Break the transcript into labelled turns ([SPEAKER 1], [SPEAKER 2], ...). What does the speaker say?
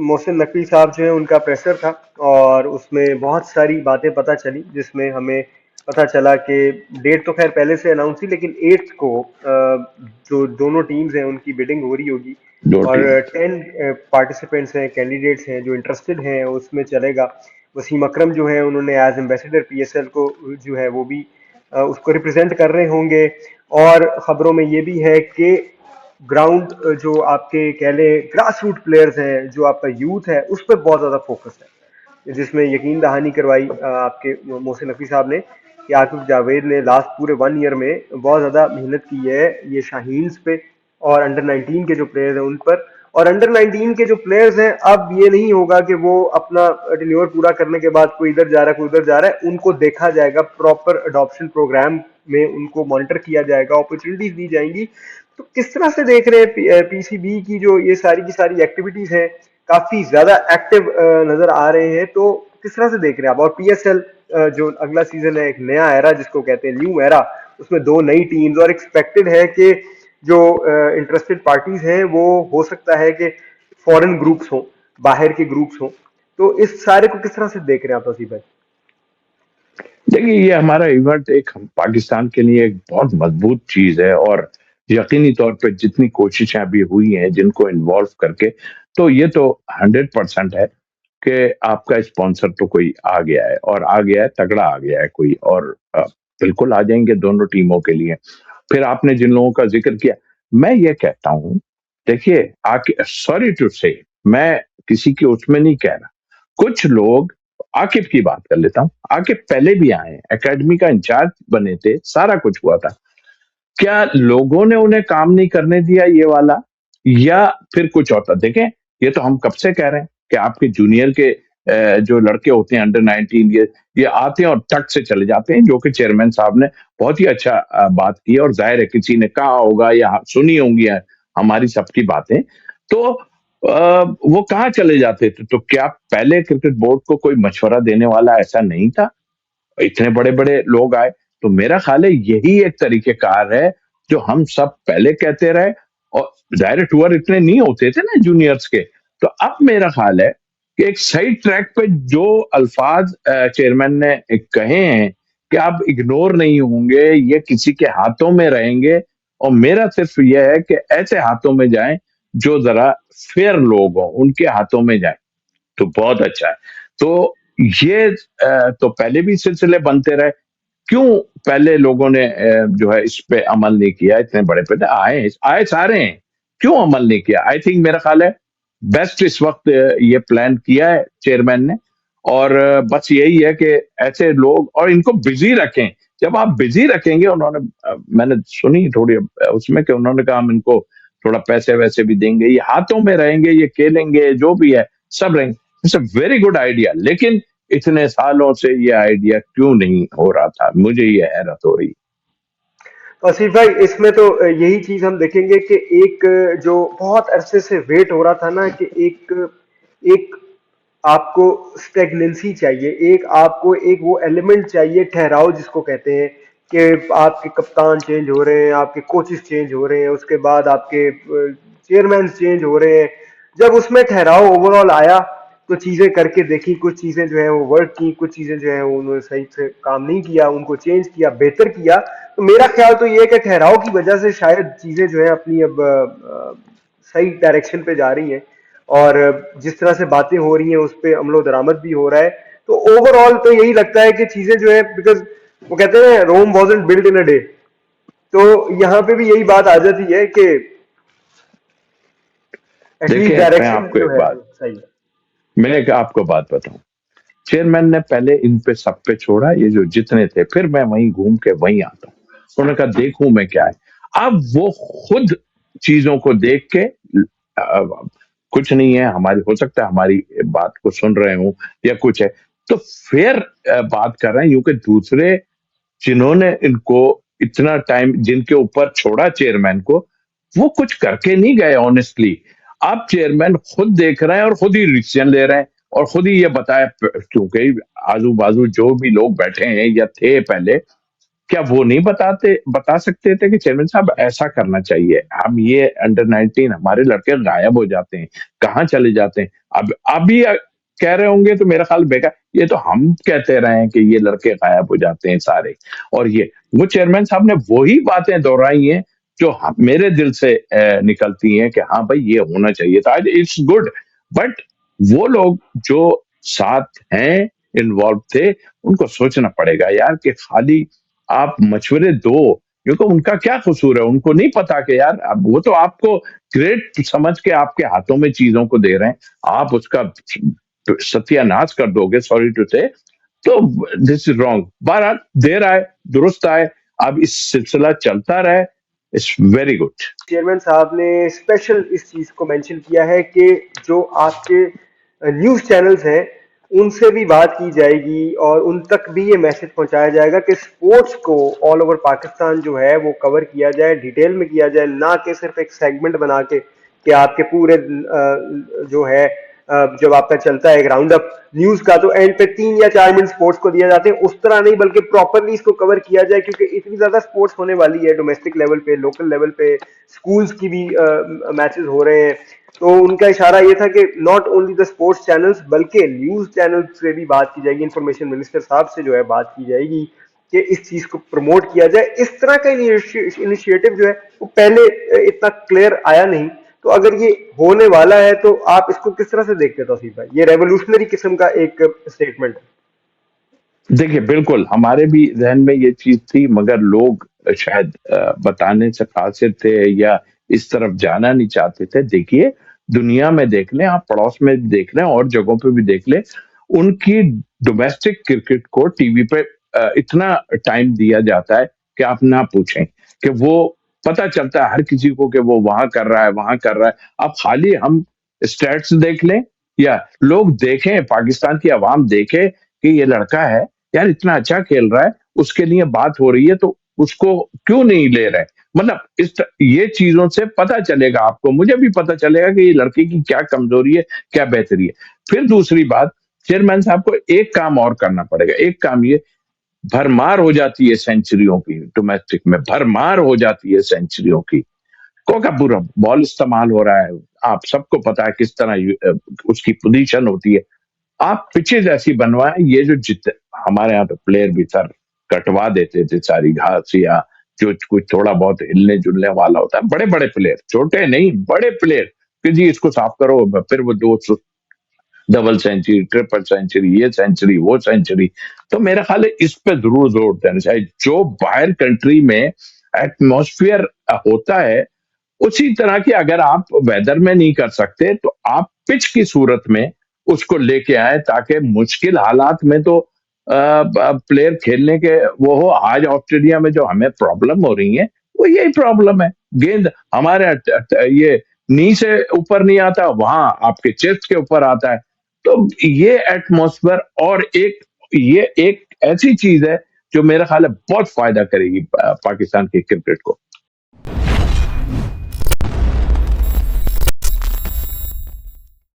[SPEAKER 1] मोहसिन नकवी साहब जो है उनका प्रेशर था, और उसमें बहुत सारी बातें पता चली, जिसमें हमें पता चला कि डेट तो खैर पहले से अनाउंस थी, लेकिन 8th को जो दोनों टीम्स हैं उनकी बिडिंग हो रही होगी,
[SPEAKER 2] दो
[SPEAKER 1] और
[SPEAKER 2] टीम।
[SPEAKER 1] 10 पार्टिसिपेंट्स हैं, कैंडिडेट्स हैं जो इंटरेस्टेड हैं उसमें चलेगा। वसीम अकरम जो है उन्होंने एज एम्बेसडर पीएसएल को जो है वो भी उसको रिप्रेजेंट कर रहे होंगे। और खबरों में ये भी है कि ग्राउंड जो आपके कह लें ग्रास रूट प्लेयर्स हैं, जो आपका यूथ है, उस पर बहुत ज़्यादा फोकस है, जिसमें यकीन दहानी करवाई आपके मोहसिन नकवी साहब ने कि आकिब जावेद ने लास्ट पूरे 1 ईयर में बहुत ज़्यादा मेहनत की है ये शाहीन्स पे और अंडर 19 के जो प्लेयर्स हैं उन पर। और अंडर 19 के जो प्लेयर्स हैं, अब ये नहीं होगा कि वो अपना टेन्योर पूरा करने के बाद कोई इधर जा रहा है कोई उधर जा रहा है, उनको देखा जाएगा, प्रॉपर अडॉप्शन प्रोग्राम में उनको मॉनिटर किया जाएगा, अपॉर्चुनिटीज दी जाएंगी। तो किस तरह से देख रहे हैं पीसीबी की जो ये सारी की सारी एक्टिविटीज हैं, काफी ज्यादा एक्टिव नजर आ रहे हैं, तो किस तरह से देख रहे हैं आप? और पीएसएल जो अगला सीजन है, एक नया एरा जिसको कहते हैं न्यू एरा, उसमें दो नई टीम्स, और एक्सपेक्टेड है कि जो इंटरेस्टेड पार्टीज हैं वो हो सकता है कि फॉरेन ग्रुप्स हों, बाहर के ग्रुप्स हों। तो इस सारे को किस तरह से देख रहे हैं आप वसीम भाई?
[SPEAKER 2] देखिए, ये हमारा इवेंट एक पाकिस्तान के लिए एक बहुत मजबूत चीज है, और यकीनी तौर पे जितनी कोशिशें अभी हुई हैं जिनको इन्वॉल्व करके, तो ये तो 100% है कि आपका स्पॉन्सर तो कोई आ गया है, और आ गया है, तगड़ा आ गया है कोई, और बिल्कुल आ जाएंगे दोनों टीमों के लिए। फिर आपने जिन लोगों का जिक्र किया, मैं ये कहता हूं, देखिए, आके सॉरी टू से, मैं किसी के उसमें नहीं कह रहा, कुछ लोग, आकिब की बात कर लेता हूं, आकिब पहले भी आए, एकेडमी का इंचार्ज बने थे, सारा कुछ हुआ था। क्या लोगों ने उन्हें काम नहीं करने दिया ये वाला, या फिर कुछ होता? देखें, ये तो हम कब से कह रहे हैं कि आपके जूनियर के जो लड़के होते हैं अंडर 19, ये आते हैं और टक से चले जाते हैं, जो कि चेयरमैन साहब ने बहुत ही अच्छा बात की, और जाहिर है किसी ने कहा होगा या सुनी होंगी हमारी सबकी बातें, तो वो कहाँ चले जाते थे? तो क्या पहले क्रिकेट बोर्ड को कोई मशवरा देने वाला ऐसा नहीं था? इतने बड़े बड़े लोग आए, तो मेरा ख्याल है यही एक तरीकेकार है जो हम सब पहले कहते रहे, और जाहिर टूर इतने नहीं होते थे ना जूनियर्स के। तो अब मेरा ख्याल है कि एक सही ट्रैक पे जो अल्फाज चेयरमैन ने कहे हैं कि आप इग्नोर नहीं होंगे, ये किसी के हाथों में रहेंगे, और मेरा सिर्फ यह है कि ऐसे हाथों में जाएं जो जरा फेयर लोग हों, उनके हाथों में जाएं, तो बहुत अच्छा है। तो ये तो पहले भी सिलसिले बनते रहे, क्यों पहले लोगों ने जो है इस पे अमल नहीं किया? इतने बड़े पे आए आए सारे हैं, क्यों अमल नहीं किया? आई थिंक मेरा ख्याल है बेस्ट इस वक्त ये प्लान किया है चेयरमैन ने, और बस यही है कि ऐसे लोग, और इनको बिजी रखें। जब आप बिजी रखेंगे, उन्होंने मैंने सुनी थोड़ी उसमें कि उन्होंने कहा हम इनको थोड़ा पैसे वैसे भी देंगे, ये हाथों में रहेंगे, ये खेलेंगे, जो भी है सब रहेंगे। It's a very good idea, लेकिन इतने सालों से ये आइडिया क्यों नहीं हो रहा था? मुझे ये हैरत हो रही।
[SPEAKER 1] आसिफ भाई, इसमें तो यही चीज हम देखेंगे कि एक जो बहुत अरसे से वेट हो रहा था ना, कि एक एक आपको स्टेगनेंसी चाहिए, एक आपको एक वो एलिमेंट चाहिए, ठहराव जिसको कहते हैं, कि आपके कप्तान चेंज हो रहे हैं, आपके कोचेस चेंज हो रहे हैं, उसके बाद आपके चेयरमैन चेंज हो रहे हैं। जब उसमें ठहराव ओवरऑल आया, तो चीजें करके देखी, कुछ चीजें जो है वो वर्क की, कुछ चीजें जो है उन्होंने सही से काम नहीं किया, उनको चेंज किया, बेहतर किया। तो मेरा ख्याल तो ये है कि ठहराव की वजह से शायद चीजें जो है अपनी अब सही डायरेक्शन पे जा रही हैं, और जिस तरह से बातें हो रही हैं उस पर अमलो दरामद भी हो रहा है। तो ओवरऑल तो यही लगता है कि चीजें जो है, बिकॉज वो कहते हैं Rome wasn't built in a day, तो यहाँ पे भी यही बात आ जाती है कि एटलीस्ट
[SPEAKER 2] देखिए, मैं
[SPEAKER 1] डायरेक्शन
[SPEAKER 2] आपको
[SPEAKER 1] जो
[SPEAKER 2] एक
[SPEAKER 1] है
[SPEAKER 2] बात
[SPEAKER 1] वो सही है।
[SPEAKER 2] मैं एक आपको बात बताऊं, चेयरमैन ने पहले इन पे सब पे छोड़ा, ये जो जितने थे, फिर मैं वहीं घूम के वहीं आता हूँ, उन्होंने कहा देखूं मैं क्या है। अब वो खुद चीजों को देख के कुछ नहीं है हमारी, हो सकता है हमारी बात को सुन रहे हो या कुछ है, तो फिर बात कर रहे हैं, क्योंकि दूसरे जिन्होंने इनको इतना टाइम जिनके ऊपर छोड़ा चेयरमैन को, वो कुछ करके नहीं गए ऑनेस्टली। अब चेयरमैन खुद देख रहे हैं और खुद ही डिसीजन ले रहे हैं, और खुद ही ये बताया, क्योंकि आजू बाजू जो भी लोग बैठे हैं या थे पहले, क्या वो नहीं बता सकते थे कि चेयरमैन साहब ऐसा करना चाहिए? हम ये अंडर 19 हमारे लड़के गायब हो जाते हैं, कहाँ चले जाते हैं? अब अभी कह रहे होंगे तो मेरा ख्याल बेकार, ये तो हम कहते रहे हैं कि ये लड़के गायब हो जाते हैं सारे। और ये वो चेयरमैन साहब ने वही बातें दोहराई हैं जो मेरे दिल से निकलती हैं कि हाँ भाई ये होना चाहिए था। इट्स गुड, बट वो लोग जो साथ हैं, इन्वॉल्व थे, उनको सोचना पड़ेगा यार कि खाली आप मशवरे दो, क्योंकि उनका क्या कसूर है? उनको नहीं पता कि यार अब वो तो आपको ग्रेट समझ के आपके हाथों में चीजों को दे रहे हैं, आप उसका सत्यानाश कर दोगे, सॉरी टू से, तो दिस इज रॉन्ग। बहरहाल देर आए दुरुस्त आए, अब इस सिलसिला चलता रहे, इट्स वेरी गुड।
[SPEAKER 1] चेयरमैन साहब ने स्पेशल इस चीज को मेंशन किया है कि जो आपके न्यूज चैनल्स हैं उनसे भी बात की जाएगी और उन तक भी ये मैसेज पहुंचाया जाएगा कि स्पोर्ट्स को ऑल ओवर पाकिस्तान जो है वो कवर किया जाए, डिटेल में किया जाए, ना कि सिर्फ एक सेगमेंट बना के कि आपके पूरे जो है जब आपका चलता है एक राउंड अप न्यूज का तो एंड पे 3 या 4 मिनट स्पोर्ट्स को दिया जाते हैं, उस तरह नहीं बल्कि प्रॉपरली इसको कवर किया जाए, क्योंकि इतनी ज्यादा स्पोर्ट्स होने वाली है डोमेस्टिक लेवल पे, लोकल लेवल पे, स्कूल्स की भी मैचेस हो रहे हैं। तो उनका इशारा ये था कि not only the sports channels बल्कि न्यूज चैनल से भी बात की जाएगी, इंफॉर्मेशन मिनिस्टर साहब से जो है बात की जाएगी कि इस चीज को प्रमोट किया जाए। इस तरह का इनिशिएटिव जो है वो पहले इतना क्लियर आया नहीं, तो अगर ये होने वाला है तो आप इसको किस तरह से देखते हैं तौसीफ भाई? ये रेवोल्यूशनरी किस्म का एक स्टेटमेंट है।
[SPEAKER 2] देखिए, बिल्कुल हमारे भी ज़हन में ये चीज़ थी, मगर लोग शायद बताने से कासिर थे या इस तरफ जाना नहीं चाहते थे। देखिए, दुनिया में देख लें, आप पड़ोस में देख लें और जगहों पे भी देख लें, उनकी डोमेस्टिक क्रिकेट को टीवी पे इतना टाइम दिया जाता है कि आप ना पूछें, कि वो पता चलता है हर किसी को कि वो वहाँ कर रहा है, वहाँ कर रहा है। अब खाली हम स्टैट्स देख लें या लोग देखें, पाकिस्तान की आवाम देखे कि ये लड़का है, यार इतना अच्छा खेल रहा है, उसके लिए बात हो रही है, तो उसको क्यों नहीं ले रहे? मतलब ये चीजों से पता चलेगा आपको, मुझे भी पता चलेगा कि ये लड़के की क्या कमजोरी है, क्या बेहतरी है। फिर दूसरी बात, चेयरमैन साहब को एक काम और करना पड़ेगा। एक काम ये, भरमार हो जाती है सेंचुरियों की, डोमेस्टिक में भरमार हो जाती है सेंचुरियों की, का पूरा बॉल इस्तेमाल हो रहा है, आप सबको पता है किस तरह उसकी पोजीशन होती है। आप पिचेज ऐसी बनवाएं, ये जो हमारे यहाँ तो प्लेयर भी सर कटवा देते थे सारी घास, या जो कुछ थोड़ा बहुत हिलने जुलने वाला होता है, बड़े बड़े प्लेयर, छोटे नहीं बड़े प्लेयर, कि जी इसको साफ करो, फिर वो दो डबल सेंचुरी, ट्रिपल सेंचुरी, ये सेंचुरी, वो सेंचुरी। तो मेरा ख्याल है इस पे जरूर जोर देना चाहिए। जो बाहर कंट्री में एटमॉस्फेयर होता है, उसी तरह की अगर आप वेदर में नहीं कर सकते तो आप पिच की सूरत में उसको लेके आए, ताकि मुश्किल हालात में तो प्लेयर खेलने के वो हो। आज ऑस्ट्रेलिया में जो हमें प्रॉब्लम हो रही है, वो यही प्रॉब्लम है। गेंद हमारे ये नी से ऊपर नहीं आता, वहां आपके चेस्ट के ऊपर आता है। तो ये एटमॉस्फेयर और ये एक ऐसी चीज है जो मेरा ख्याल है बहुत फायदा करेगी पाकिस्तान के क्रिकेट को।